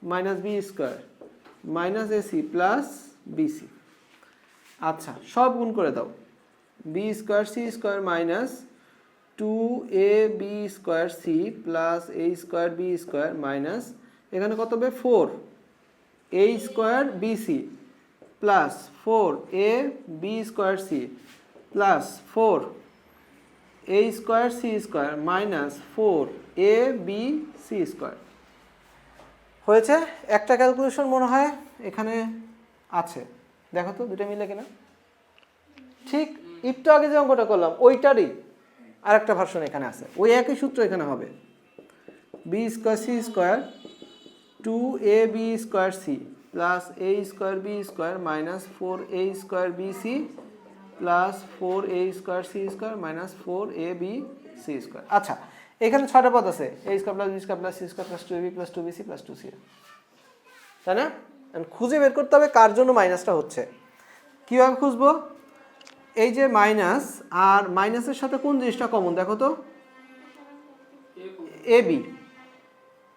Minus B square minus AC plus BC. আচ্ছা সব গুণ করে দাও, B square C square minus 2ab square C plus A square B square minus এখানে কত হবে 4 A square BC plus 4ab square C plus 4 A square C square minus 4ab C square. হয়েছে? একটা ক্যালকুলেশন মনে হয় এখানে আছে, দেখো তো দুটো মিলে কিনা। ঠিক একটু আগে যে অঙ্কটা করলাম ওইটারই আরেকটা ভার্সন এখানে আছে, ওই একই সূত্র এখানে হবে। B square C square 2ab square C plus A square B square minus 4a square B C plus 4a square C square minus 4ab C square. আচ্ছা এখানে 6টা পদ আছে, a square plus B square plus C square plus 2ab plus 2bc plus 2c, তাই না? খুঁজে বের করতে হবে কার জন্য মাইনাসটা হচ্ছে। কীভাবে খুঁজবো? এই যে মাইনাস আর মাইনাসের সাথে কোন জিনিসটা কমন দেখো তো, ab